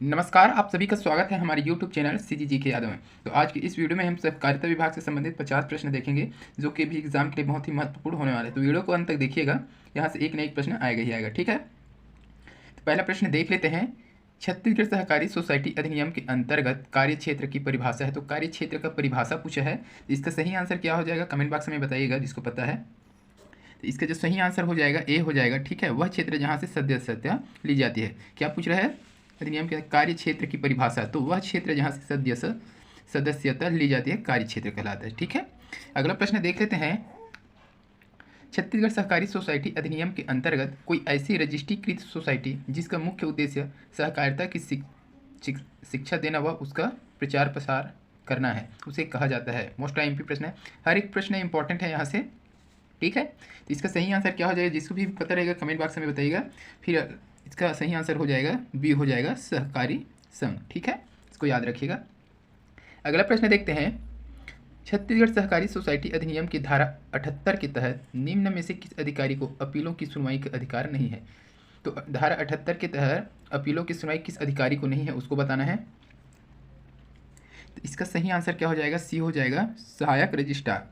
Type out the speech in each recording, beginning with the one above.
नमस्कार, आप सभी का स्वागत है हमारे YouTube चैनल सीजीजी के यादव में। तो आज की इस वीडियो में हम सहकारिता विभाग से संबंधित 50 प्रश्न देखेंगे, जो कि भी एग्जाम के लिए बहुत ही महत्वपूर्ण होने वाले हैं। तो वीडियो को अंत तक देखिएगा, यहाँ से एक न एक प्रश्न आएगा ही आएगा, ठीक है। तो पहला प्रश्न देख लेते हैं। छत्तीसगढ़ सहकारी सोसाइटी अधिनियम के अंतर्गत कार्य क्षेत्र की परिभाषा है। तो कार्य क्षेत्र का परिभाषा पूछा है, तो इसका सही आंसर क्या हो जाएगा कमेंट बॉक्स में बताइएगा जिसको पता है। तो इसका जो सही आंसर हो जाएगा ए हो जाएगा, ठीक है। वह क्षेत्र जहाँ से सदस्यता ली जाती है। क्या पूछ रहा है अधिनियम के कार्य क्षेत्र की परिभाषा, तो वह क्षेत्र जहाँ से सदस्यता ली जाती है कार्य क्षेत्र कहलाता है, ठीक है। अगला प्रश्न देख लेते हैं। छत्तीसगढ़ सहकारी सोसाइटी अधिनियम के अंतर्गत कोई ऐसी रजिस्ट्रीकृत सोसाइटी जिसका मुख्य उद्देश्य सहकारिता की शिक्षा देना व उसका प्रचार प्रसार करना है, उसे कहा जाता है। मोस्ट IMP प्रश्न है, हर एक प्रश्न इंपॉर्टेंट है यहाँ से, ठीक है। तो इसका सही आंसर क्या हो जाएगा, जिसको भी पता रहेगा कमेंट बॉक्स में बताइएगा। फिर इसका सही आंसर हो जाएगा बी हो जाएगा सहकारी संघ, ठीक है। इसको याद रखिएगा। अगला प्रश्न देखते हैं। छत्तीसगढ़ सहकारी सोसाइटी अधिनियम की धारा 78 के तहत निम्न में से किस अधिकारी को अपीलों की सुनवाई का अधिकार नहीं है। तो धारा 78 के तहत अपीलों की सुनवाई किस अधिकारी को नहीं है, उसको बताना है। तो इसका सही आंसर क्या हो जाएगा, सी हो जाएगा सहायक रजिस्ट्रार।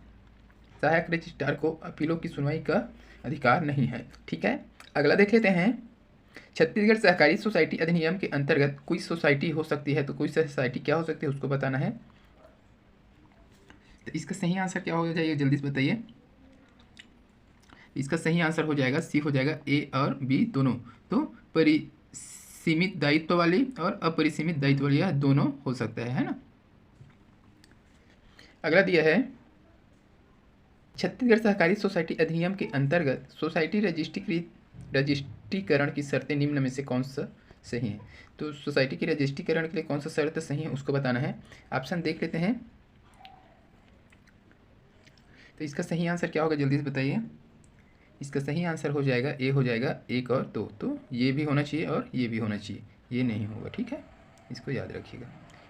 सहायक रजिस्ट्रार को अपीलों की सुनवाई का अधिकार नहीं है, ठीक है। अगला देख लेते हैं। छत्तीसगढ़ सहकारी सोसाइटी अधिनियम के अंतर्गत कोई सोसाइटी हो सकती है, तो कोई सोसाइटी क्या हो सकती है उसको बताना है। तो इसका सही आंसर क्या हो जाएगा जल्दी से बताइए। इसका सही आंसर हो जाएगा सी हो जाएगा ए और बी दोनों। तो परिसीमित दायित्व वाली और अपरिसीमित दायित्व वाली यह दोनों हो सकता है ना। अगला दिया है। छत्तीसगढ़ सहकारी सोसाइटी अधिनियम के अंतर्गत सोसाइटी रजिस्ट्रीकरण की शर्तें निम्न में से कौन सा सही है। तो सोसाइटी की रजिस्ट्रीकरण के लिए कौन सा शर्त सही है उसको बताना है। ऑप्शन देख लेते हैं। तो इसका सही आंसर क्या होगा जल्दी से बताइए। इसका सही आंसर हो जाएगा ए हो जाएगा 1 और 2। तो ये भी होना चाहिए और ये भी होना चाहिए, ये नहीं होगा, ठीक है। इसको याद रखिएगा,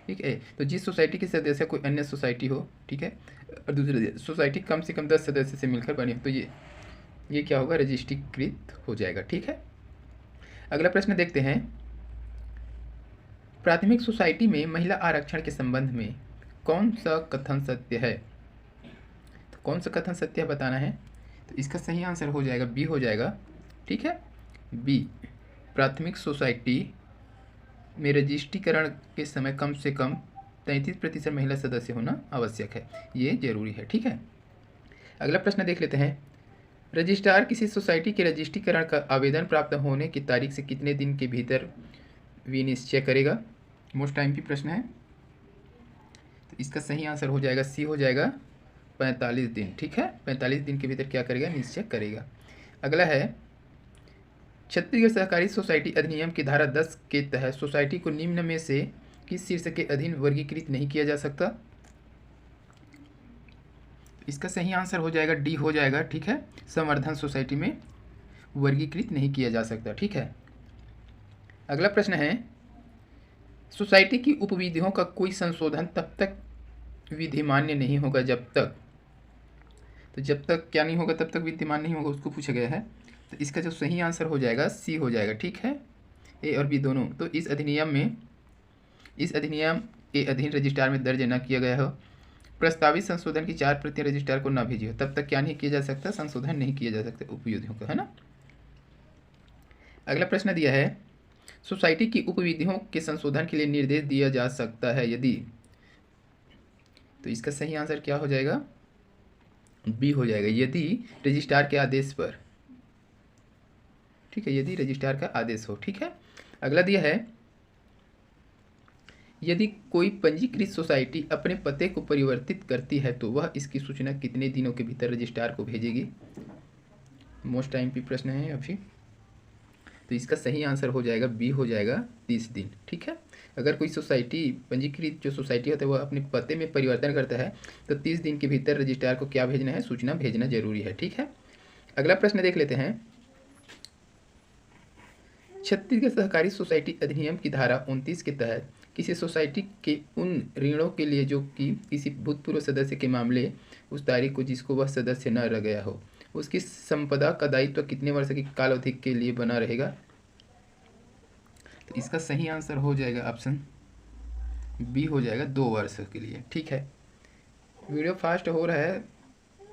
ठीक है। तो जिस सोसाइटी के सदस्य कोई अन्य सोसाइटी हो, ठीक है, और दूसरी सोसाइटी कम से कम 10 सदस्य से मिलकर बनी हो, तो ये क्या होगा, रजिस्ट्रीकृत हो जाएगा, ठीक है। अगला प्रश्न देखते हैं। प्राथमिक सोसाइटी में महिला आरक्षण के संबंध में कौन सा कथन सत्य है। तो कौन सा कथन सत्य है बताना है। तो इसका सही आंसर हो जाएगा बी हो जाएगा, ठीक है। बी, प्राथमिक सोसाइटी में रजिस्ट्रीकरण के समय कम से कम 33% महिला सदस्य होना आवश्यक है, ये जरूरी है, ठीक है। अगला प्रश्न देख लेते हैं। रजिस्ट्रार किसी सोसाइटी के रजिस्ट्रीकरण का आवेदन प्राप्त होने की तारीख से कितने दिन के भीतर विनिश्चय करेगा। मोस्ट IMP प्रश्न है। तो इसका सही आंसर हो जाएगा सी हो जाएगा 45 दिन, ठीक है। 45 दिन के भीतर क्या करेगा, निश्चय करेगा। अगला है। छत्तीसगढ़ सहकारी सोसाइटी अधिनियम की धारा 10 के तहत सोसाइटी को निम्न में से किस शीर्षक के अधीन वर्गीकृत नहीं किया जा सकता। इसका सही आंसर हो जाएगा डी हो जाएगा, ठीक है। संवर्धन सोसाइटी में वर्गीकृत नहीं किया जा सकता, ठीक है। अगला प्रश्न है। सोसाइटी की उपविधियों का कोई संशोधन तब तक विधिमान्य नहीं होगा जब तक, तो जब तक क्या नहीं होगा, तब तक विद्यमान नहीं होगा, उसको पूछा गया है। तो इसका जो सही आंसर हो जाएगा सी हो जाएगा, ठीक है। ए और बी दोनों। तो इस अधिनियम के अधीन रजिस्ट्रार में दर्ज न किया गया हो, प्रस्तावित संशोधन की 4 प्रतियां रजिस्ट्रार को न भेजी हो, तब तक क्या नहीं किया जा सकता, संशोधन नहीं किया जा सकता उपविधियों का, है ना। अगला प्रश्न दिया है। सोसाइटी की उपविधियों के संशोधन के लिए निर्देश दिया जा सकता है यदि, तो इसका सही आंसर क्या हो जाएगा, बी हो जाएगा, यदि रजिस्ट्रार के आदेश पर, ठीक है, यदि रजिस्ट्रार का आदेश हो, ठीक है। अगला दिया है। यदि कोई पंजीकृत सोसाइटी अपने पते को परिवर्तित करती है तो वह इसकी सूचना कितने दिनों के भीतर रजिस्ट्रार को भेजेगी। मोस्ट IMP प्रश्न है अभी। तो इसका सही आंसर हो जाएगा बी हो जाएगा 30 दिन, ठीक है। अगर कोई सोसाइटी पंजीकृत जो सोसाइटी होता है वह अपने पते में परिवर्तन करता है तो 30 दिन के भीतर रजिस्ट्रार को क्या भेजना है, सूचना भेजना जरूरी है, ठीक है। अगला प्रश्न देख लेते हैं। छत्तीसगढ़ सहकारी सोसाइटी अधिनियम की धारा 29 के तहत किसी सोसाइटी के उन ऋणों के लिए जो कि किसी भूतपूर्व सदस्य के मामले उस तारीख को जिसको वह सदस्य न रह गया हो, उसकी संपदा का दायित्व कितने वर्ष की काल अवधि के लिए बना रहेगा। तो इसका सही आंसर हो जाएगा ऑप्शन बी हो जाएगा 2 वर्ष के लिए। ठीक है, वीडियो फास्ट हो रहा है,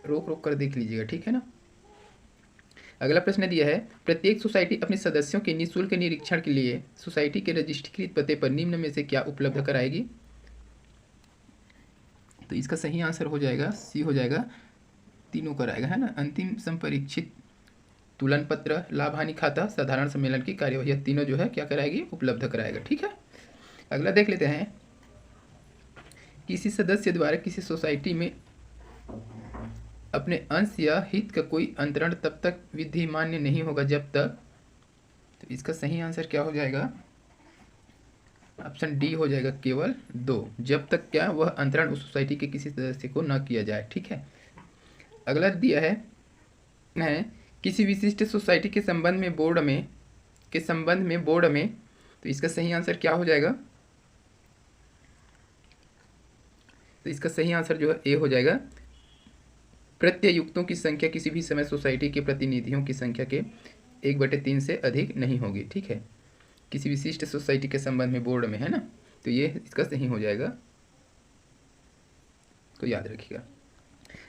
रोक रोक कर देख लीजिएगा, ठीक है ना। अगला प्रश्न दिया है, प्रत्येक सोसाइटी अपने सदस्यों के निःशुल्क निरीक्षण के लिए सोसाइटी के रजिस्ट्रीकृत पते पर निम्न में से क्या उपलब्ध कराएगी। तो इसका सही आंसर हो जाएगा सी हो जाएगा, तीनों कराएगा, है ना। अंतिम संपरीक्षित, तुलन पत्र, लाभ हानि खाता, साधारण सम्मेलन की कार्यवाही, यह तीनों जो है क्या कराएगी, उपलब्ध कराएगा। ठीक है, अगला देख लेते हैं, किसी सदस्य द्वारा किसी सोसाइटी में अपने अंश या हित का कोई अंतरण तब तक विधि मान्य नहीं होगा जब तक, तो इसका सही आंसर क्या हो जाएगा, ऑप्शन डी हो जाएगा, केवल 2, जब तक क्या वह अंतरण उस सोसाइटी के किसी सदस्य को न किया जाए। ठीक है, अगला दिया है किसी विशिष्ट सोसाइटी के संबंध में बोर्ड में, तो इसका सही आंसर क्या हो जाएगा, तो इसका सही आंसर जो है ए हो जाएगा, प्रत्ययुक्तों की संख्या किसी भी समय सोसाइटी के प्रतिनिधियों की संख्या के 1/3 से अधिक नहीं होगी। ठीक है, किसी विशिष्ट सोसाइटी के संबंध में बोर्ड में, है ना, तो ये इसका सही हो जाएगा, तो याद रखिएगा।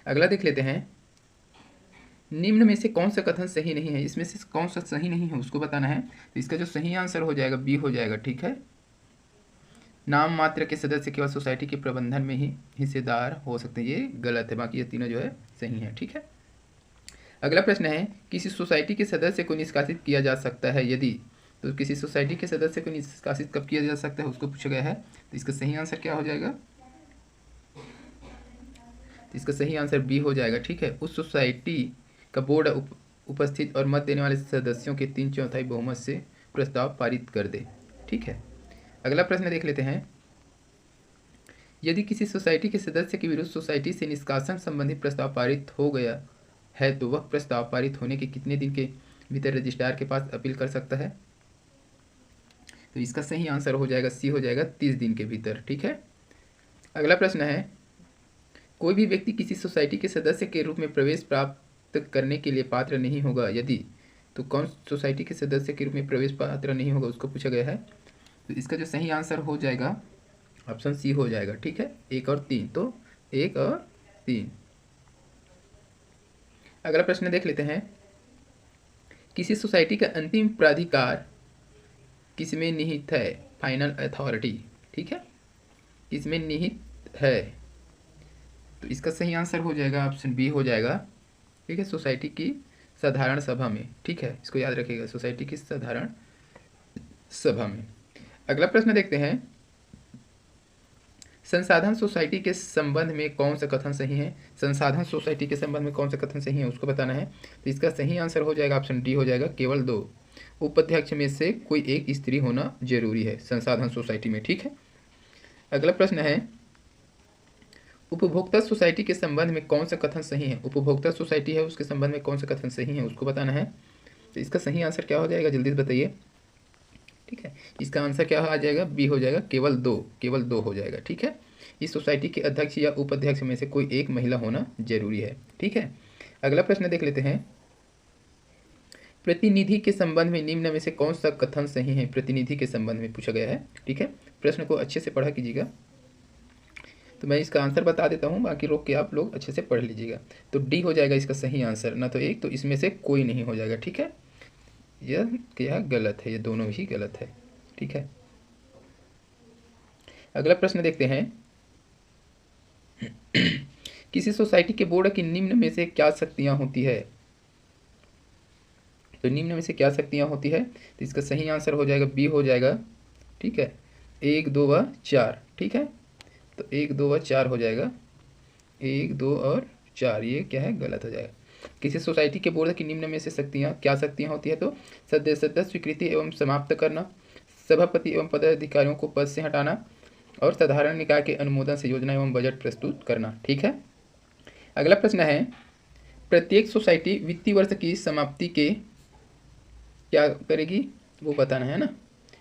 अगला देख लेते हैं, निम्न में से कौन सा कथन सही नहीं है, इसमें से कौन सा सही नहीं है उसको बताना है। तो इसका जो सही आंसर हो जाएगा बी हो जाएगा। ठीक है, नाम मात्र के सदस्य केवल सोसाइटी के प्रबंधन में ही हिस्सेदार हो सकते हैं, ये गलत है, बाकी ये तीनों जो है सही है। ठीक है, अगला प्रश्न है, किसी सोसाइटी के सदस्य को निष्कासित किया जा सकता है यदि, तो किसी सोसाइटी के सदस्य को निष्कासित कब किया जा सकता है उसको पूछा गया है। तो इसका सही आंसर क्या हो जाएगा, तो इसका सही आंसर बी हो जाएगा। ठीक है, उस सोसाइटी का बोर्ड उपस्थित और मत देने वाले सदस्यों के 3/4 बहुमत से प्रस्ताव पारित कर दे। ठीक है, अगला प्रश्न देख लेते हैं, यदि किसी सोसाइटी के सदस्य के विरुद्ध सोसाइटी से निष्कासन संबंधी प्रस्ताव पारित हो गया है तो वह प्रस्ताव पारित होने के कितने दिन के भीतर रजिस्ट्रार के पास अपील कर सकता है। तो इसका सही आंसर हो जाएगा सी हो जाएगा, 30 दिन के भीतर। ठीक है, अगला प्रश्न है, कोई भी व्यक्ति किसी सोसाइटी के सदस्य के रूप में प्रवेश प्राप्त करने के लिए पात्र नहीं होगा यदि, तो कौन सोसाइटी के सदस्य के रूप में प्रवेश पात्र नहीं होगा उसको पूछा गया है। तो इसका जो सही आंसर हो जाएगा ऑप्शन सी हो जाएगा। ठीक है, 1 और 3, तो 1 और 3। अगला प्रश्न देख लेते हैं, किसी सोसाइटी का अंतिम प्राधिकार किसमें निहित है, फाइनल अथॉरिटी। ठीक है, किसमें निहित है, तो इसका सही आंसर हो जाएगा ऑप्शन बी हो जाएगा। ठीक है, सोसाइटी की साधारण सभा में। ठीक है, इसको याद रखिएगा, सोसाइटी की साधारण सभा में। अगला प्रश्न देखते हैं, संसाधन सोसाइटी के संबंध में कौन सा कथन सही है, संसाधन सोसाइटी के संबंध में कौन सा कथन सही है उसको बताना है। तो इसका सही आंसर हो जाएगा ऑप्शन डी हो जाएगा, केवल 2 उपाध्यक्ष में से कोई एक स्त्री होना जरूरी है संसाधन सोसाइटी में। ठीक है, अगला प्रश्न है, उपभोक्ता सोसाइटी के संबंध में कौन सा कथन सही है, उपभोक्ता सोसाइटी है उसके संबंध में कौन सा कथन सही है उसको बताना है। तो इसका सही आंसर क्या हो जाएगा, जल्दी से बताइए। ठीक है, इसका आंसर क्या आ जाएगा, बी हो जाएगा, केवल 2 हो जाएगा। ठीक है, इस सोसाइटी के अध्यक्ष या उपाध्यक्ष में से कोई एक महिला होना जरूरी है। ठीक है, अगला प्रश्न देख लेते हैं, प्रतिनिधि के संबंध में निम्न में से कौन सा कथन सही है, प्रतिनिधि के संबंध में पूछा गया है। ठीक है, प्रश्न को अच्छे से पढ़ा कीजिएगा, तो मैं इसका आंसर बता देता हूँ, बाकी रोक के आप लोग अच्छे से पढ़ लीजिएगा। तो डी हो जाएगा इसका सही आंसर, ना तो एक, तो इसमें से कोई नहीं हो जाएगा। ठीक है, यह क्या गलत है, ये दोनों ही गलत है। ठीक है, अगला प्रश्न देखते हैं, किसी सोसाइटी के बोर्ड की निम्न में से क्या शक्तियां होती है, तो निम्न में से क्या शक्तियां होती है, तो इसका सही आंसर हो जाएगा बी हो जाएगा। ठीक है, 1, 2 व 4। ठीक है, तो 1, 2 व 4 हो जाएगा, 1, 2 और 4, ये क्या है, गलत हो जाएगा। किसी सोसाइटी के बोर्ड की निम्न में से क्या शक्तियां होती है, तो सदस्यता स्वीकृति एवं समाप्त करना, सभापति एवं पदाधिकारियों को पद से हटाना और साधारण निकाय के अनुमोदन से योजना एवं बजट प्रस्तुत करना। ठीक है, अगला प्रश्न है, प्रत्येक सोसाइटी वित्तीय वर्ष की समाप्ति के क्या करेगी वो बताना है ना,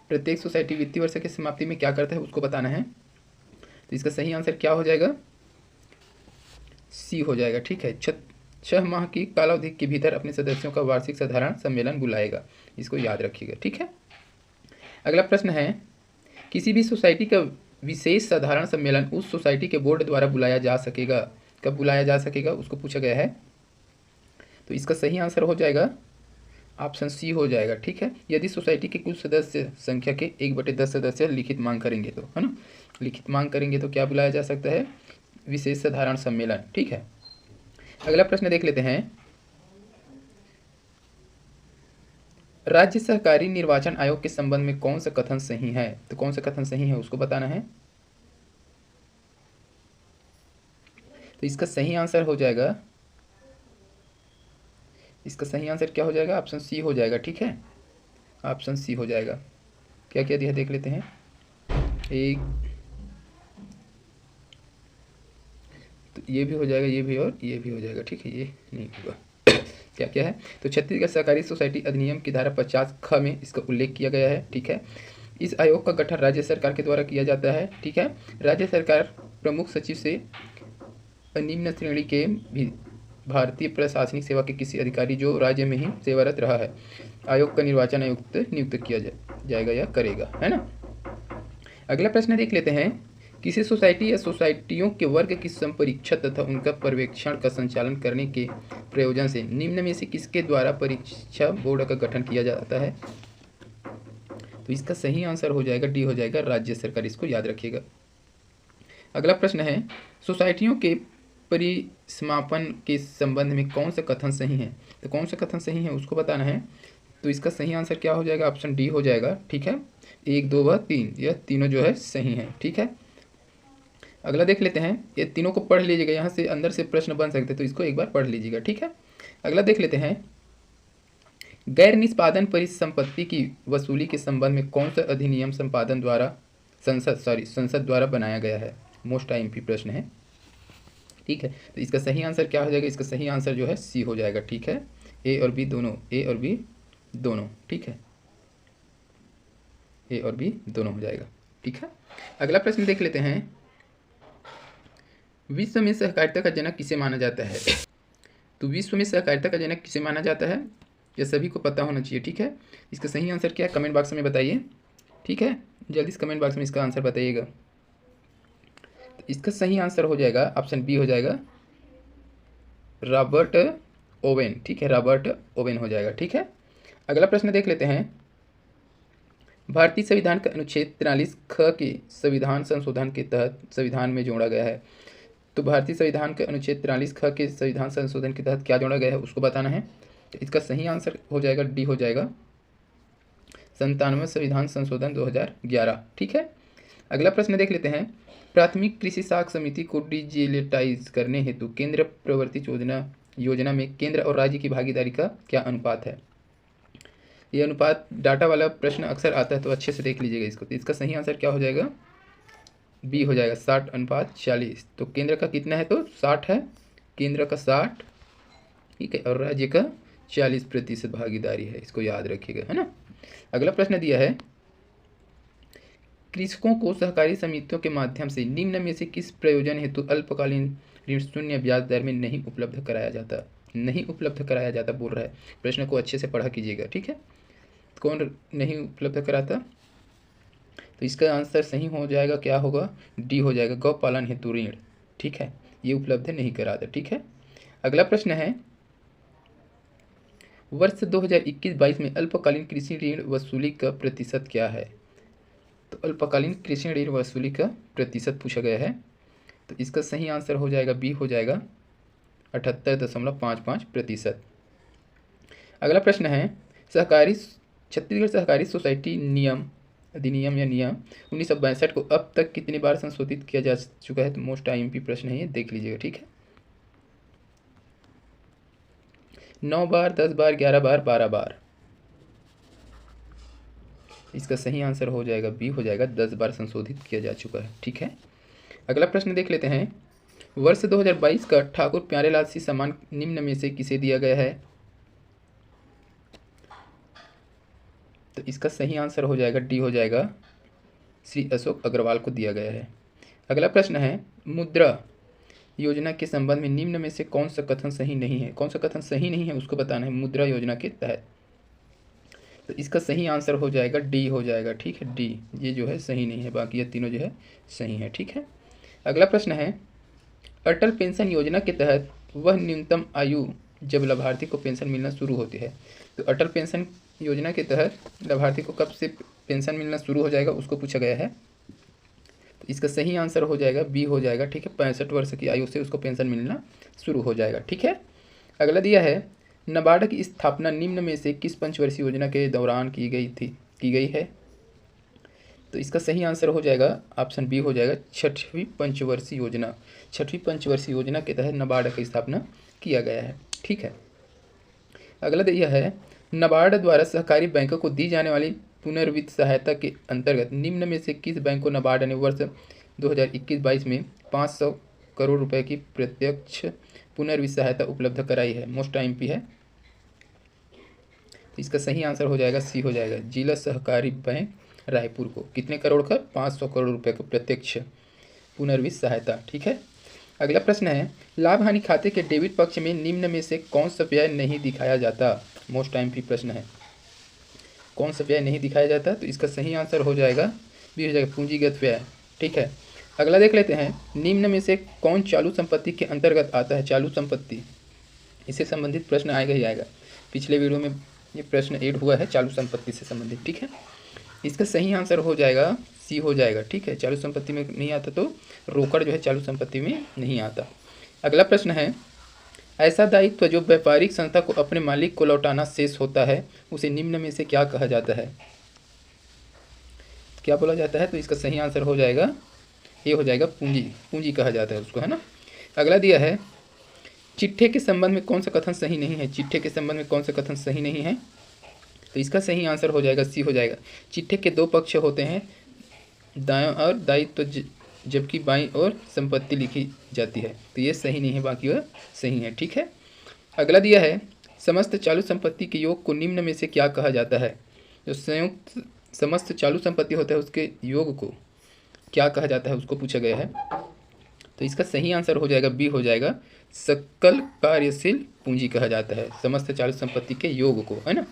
प्रत्येक सोसाइटी वित्तीय वर्ष की समाप्ति में क्या करता है उसको बताना है। तो इसका सही आंसर क्या हो जाएगा, सी हो जाएगा। ठीक है, 6 माह की कालावधि के भीतर अपने सदस्यों का वार्षिक साधारण सम्मेलन बुलाएगा, इसको याद रखिएगा। ठीक है, अगला प्रश्न है, किसी भी सोसाइटी का विशेष साधारण सम्मेलन उस सोसाइटी के बोर्ड द्वारा बुलाया जा सकेगा, कब बुलाया जा सकेगा उसको पूछा गया है। तो इसका सही आंसर हो जाएगा ऑप्शन सी हो जाएगा। ठीक है, यदि सोसाइटी के कुल सदस्य संख्या के 1/10 सदस्य लिखित मांग करेंगे तो, है ना, लिखित मांग करेंगे तो क्या बुलाया जा सकता है, विशेष साधारण सम्मेलन। ठीक है, अगला प्रश्न देख लेते हैं, राज्य सहकारी निर्वाचन आयोग के संबंध में कौन सा कथन सही है। तो कौन सा कथन सही है उसको बताना है। तो इसका सही आंसर हो जाएगा, इसका सही आंसर क्या हो जाएगा, ऑप्शन सी हो जाएगा। ठीक है, ऑप्शन सी हो जाएगा। क्या क्या दिया देख लेते हैं, एक, तो ये भी हो जाएगा, ये भी और ये भी हो जाएगा। ठीक है, ये नहीं होगा। क्या क्या है, तो छत्तीसगढ़ सहकारी सोसाइटी अधिनियम की धारा 50 ख में इसका उल्लेख किया गया है। ठीक है, इस आयोग का गठन राज्य सरकार के द्वारा किया जाता है। ठीक है, राज्य सरकार प्रमुख सचिव से निम्न श्रेणी के भी भारतीय प्रशासनिक सेवा के किसी अधिकारी जो राज्य में ही सेवारत रहा है, आयोग का निर्वाचन आयुक्त नियुक्त किया जाएगा या करेगा, है ना। अगला प्रश्न देख लेते हैं, किसी सोसाइटी या सोसाइटियों के वर्ग की संपरीक्षा तथा उनका पर्यवेक्षण का संचालन करने के प्रयोजन से निम्न में से किसके द्वारा परीक्षा बोर्ड का गठन किया जाता है। तो इसका सही आंसर हो जाएगा डी हो जाएगा, राज्य सरकार, इसको याद रखिएगा। अगला प्रश्न है, सोसाइटियों के परिसमापन के संबंध में कौन सा कथन सही है। तो कौन सा कथन सही है उसको बताना है। तो इसका सही आंसर क्या हो जाएगा, ऑप्शन डी हो जाएगा। ठीक है, 1, 2 व 3 यह तीनों जो है सही है। ठीक है, अगला देख लेते हैं, ये तीनों को पढ़ लीजिएगा, यहाँ से अंदर से प्रश्न बन सकते हैं, तो इसको एक बार पढ़ लीजिएगा। ठीक है, अगला देख लेते हैं, गैर निष्पादन परिसंपत्ति की वसूली के संबंध में कौन सा अधिनियम संपादन द्वारा संसद द्वारा बनाया गया है। मोस्ट आईएमपी प्रश्न है। ठीक है, तो इसका सही आंसर क्या हो जाएगा, इसका सही आंसर जो है सी हो जाएगा। ठीक है, ए और बी दोनों, ए और बी दोनों। ठीक है, ए और बी दोनों हो जाएगा। ठीक है, अगला प्रश्न देख लेते हैं, विश्व में सहकारिता का जनक किसे माना जाता है। तो विश्व में सहकारिता का जनक किसे माना जाता है, यह सभी को पता होना चाहिए। ठीक है, इसका सही आंसर क्या है कमेंट बॉक्स में बताइए। ठीक है, जल्दी से कमेंट बॉक्स में इसका आंसर बताइएगा। तो इसका सही आंसर हो जाएगा ऑप्शन बी हो जाएगा, रॉबर्ट ओवेन। ठीक है, रॉबर्ट ओवेन हो जाएगा। ठीक है, अगला प्रश्न देख लेते हैं, भारतीय संविधान का अनुच्छेद 43 ख के संविधान संशोधन के तहत संविधान में जोड़ा गया है। तो भारतीय संविधान के अनुच्छेद 43 ख के संविधान संशोधन के तहत क्या जोड़ा गया है उसको बताना है। तो इसका सही आंसर हो जाएगा डी हो जाएगा, 97वां संविधान संशोधन 2011। ठीक है, अगला प्रश्न देख लेते हैं, प्राथमिक कृषि साख समिति को डिजिटलाइज करने हेतु केंद्र प्रवर्तित योजना में केंद्र और राज्य की भागीदारी का क्या अनुपात है। ये अनुपात डाटा वाला प्रश्न अक्सर आता है, तो अच्छे से देख लीजिएगा इसको। तो इसका सही आंसर क्या हो जाएगा, बी हो जाएगा, 60:40। तो केंद्र का कितना है, तो 60 है, केंद्र का 60। ठीक है, और राज्य का 40% भागीदारी है, इसको याद रखिएगा, है ना। अगला प्रश्न दिया है, कृषकों को सहकारी समितियों के माध्यम से निम्न में से किस प्रयोजन हेतु अल्पकालीन ऋण शून्य ब्याज दर में नहीं उपलब्ध कराया जाता। नहीं उपलब्ध कराया जाता बोल रहा है, प्रश्न को अच्छे से पढ़ा कीजिएगा। ठीक है, कौन नहीं उपलब्ध कराता, तो इसका आंसर सही हो जाएगा, क्या होगा, डी हो जाएगा, गौ पालन हेतु ऋण। ठीक है, ये उपलब्ध नहीं कराता। ठीक है, अगला प्रश्न है, वर्ष 2021-22 में अल्पकालीन कृषि ऋण वसूली का प्रतिशत क्या है। तो अल्पकालीन कृषि ऋण वसूली का प्रतिशत पूछा गया है। तो इसका सही आंसर हो जाएगा बी हो जाएगा, 78.55%। अगला प्रश्न है, छत्तीसगढ़ सहकारी सोसाइटी अधिनियम या नियम 1962 को अब तक कितनी बार संशोधित किया जा चुका है। तो मोस्ट आईएमपी प्रश्न है, ये देख लीजिएगा। ठीक है, 9 बार, 10 बार, 11 बार, 12 बार। इसका सही आंसर हो जाएगा बी हो जाएगा, 10 बार संशोधित किया जा चुका है। ठीक है, अगला प्रश्न देख लेते हैं, वर्ष 2022 का ठाकुर प्यारेलाल सिंह सम्मान निम्न में से किसे दिया गया है। तो इसका सही आंसर हो जाएगा डी हो जाएगा, श्री अशोक अग्रवाल को दिया गया है। अगला प्रश्न है, मुद्रा योजना के संबंध में निम्न में से कौन सा कथन सही नहीं है। कौन सा कथन सही नहीं है उसको बताना है, मुद्रा योजना के तहत। तो इसका सही आंसर हो जाएगा डी हो जाएगा। ठीक है, डी ये जो है सही नहीं है, बाकी ये तीनों जो है सही है। ठीक है, अगला प्रश्न है अटल पेंशन योजना के तहत वह न्यूनतम आयु जब लाभार्थी को पेंशन मिलना शुरू होती है। तो अटल पेंशन योजना के तहत लाभार्थी को कब से पेंशन मिलना शुरू हो जाएगा उसको पूछा गया है। तो इसका सही आंसर हो जाएगा बी हो जाएगा। ठीक है, 65 वर्ष की आयु से उसको पेंशन मिलना शुरू हो जाएगा। ठीक है, अगला दिया है नाबार्ड की स्थापना निम्न में से किस पंचवर्षीय योजना के दौरान की गई है। तो इसका सही आंसर हो जाएगा ऑप्शन बी हो जाएगा, छठवीं पंचवर्षीय योजना। छठवीं पंचवर्षीय योजना के तहत नाबार्ड की स्थापना किया गया है। ठीक है, अगला दिया है नाबार्ड द्वारा सहकारी बैंकों को दी जाने वाली पुनर्वित्त सहायता के अंतर्गत निम्न में से किस बैंक को नाबार्ड ने वर्ष 2021-22 में 500 करोड़ रुपए की प्रत्यक्ष पुनर्वित्त सहायता उपलब्ध कराई है। मोस्ट एमपी है, तो इसका सही आंसर हो जाएगा सी हो जाएगा, जिला सहकारी बैंक रायपुर को कितने करोड़ का 500 करोड़ रुपए का प्रत्यक्ष पुनर्वित्त सहायता। ठीक है, अगला प्रश्न है लाभ हानि खाते के डेबिट पक्ष में निम्न में से कौन सा व्यय नहीं दिखाया जाता। मोस्ट एमपी प्रश्न है, कौन सा व्यय नहीं दिखाया जाता। तो इसका सही आंसर हो जाएगा बी हो जाएगा, पूंजीगत व्यय। ठीक है, अगला देख लेते हैं निम्न में से कौन चालू संपत्ति के अंतर्गत आता है। चालू संपत्ति, इससे संबंधित प्रश्न आएगा ही आएगा। पिछले वीडियो में ये प्रश्न ऐड हुआ है चालू संपत्ति से संबंधित। ठीक है, इसका सही आंसर हो जाएगा सी हो जाएगा। ठीक है, चालू संपत्ति में नहीं आता तो रोकड़ जो है चालू संपत्ति में नहीं आता। अगला प्रश्न है ऐसा दायित्व जो व्यापारिक संस्था को अपने मालिक को लौटाना शेष होता है उसे निम्न में से क्या कहा जाता है। क्या बोला जाता है। तो इसका सही आंसर हो जाएगा ये हो जाएगा पूंजी। पूंजी कहा जाता है उसको, है ना। अगला दिया है चिट्ठे के संबंध में कौन सा कथन सही नहीं है। चिट्ठे के संबंध में कौन सा कथन सही नहीं है। तो इसका सही आंसर हो जाएगा सी हो जाएगा। चिट्ठे के दो पक्ष होते हैं, दायां और दायित्व, जबकि बाईं ओर संपत्ति लिखी जाती है। तो ये सही नहीं है, बाकी वह सही है। ठीक है, अगला दिया है समस्त चालू संपत्ति के योग को निम्न में से क्या कहा जाता है। जो संयुक्त समस्त चालू संपत्ति होता है उसके योग को क्या कहा जाता है उसको पूछा गया है। तो इसका सही आंसर हो जाएगा बी हो जाएगा, सकल कार्यशील पूंजी कहा जाता है समस्त चालू संपत्ति के योग को, है ना।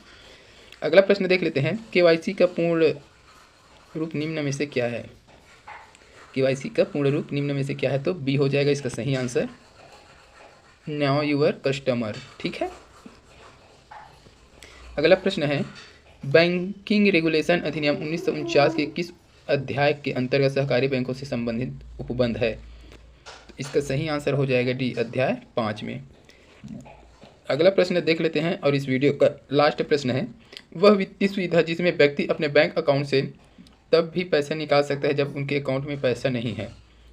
अगला प्रश्न देख लेते हैं केवाईसी का पूर्ण रूप निम्न में से क्या है। केवाईसी का पूर्ण रूप निम्न में से क्या है। तो बी हो जाएगा इसका सही आंसर, नाउ यूर कस्टमर। ठीक है, अगला प्रश्न है बैंकिंग रेगुलेशन अधिनियम 1949 के किस अध्याय के अंतर्गत सहकारी बैंकों से संबंधित उपबंध है। तो इसका सही आंसर हो जाएगा डी, अध्याय 5 में। अगला प्रश्न देख लेते हैं और इस वीडियो का लास्ट प्रश्न है वह वित्तीय सुविधा जिसमें व्यक्ति अपने बैंक अकाउंट से तब भी पैसे निकाल सकता है जब उनके अकाउंट में पैसा नहीं है,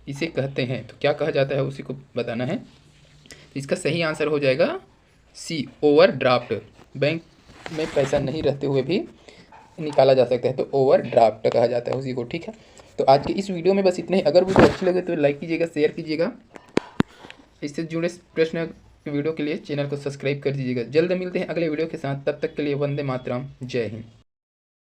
इसे कहते हैं। तो क्या कहा जाता है उसी को बताना है। तो इसका सही आंसर हो जाएगा सी, ओवरड्राफ्ट। बैंक में पैसा नहीं रहते हुए भी निकाला जा सकता है, तो ओवरड्राफ्ट कहा जाता है उसी को। ठीक है, तो आज के इस वीडियो में बस इतना ही। अगर वीडियो अच्छी लगे तो लाइक कीजिएगा, शेयर कीजिएगा। इससे जुड़े प्रश्न वीडियो के लिए चैनल को सब्सक्राइब कर दीजिएगा। जल्द मिलते हैं अगले वीडियो के साथ, तब तक के लिए वंदे मातरम, जय हिंद।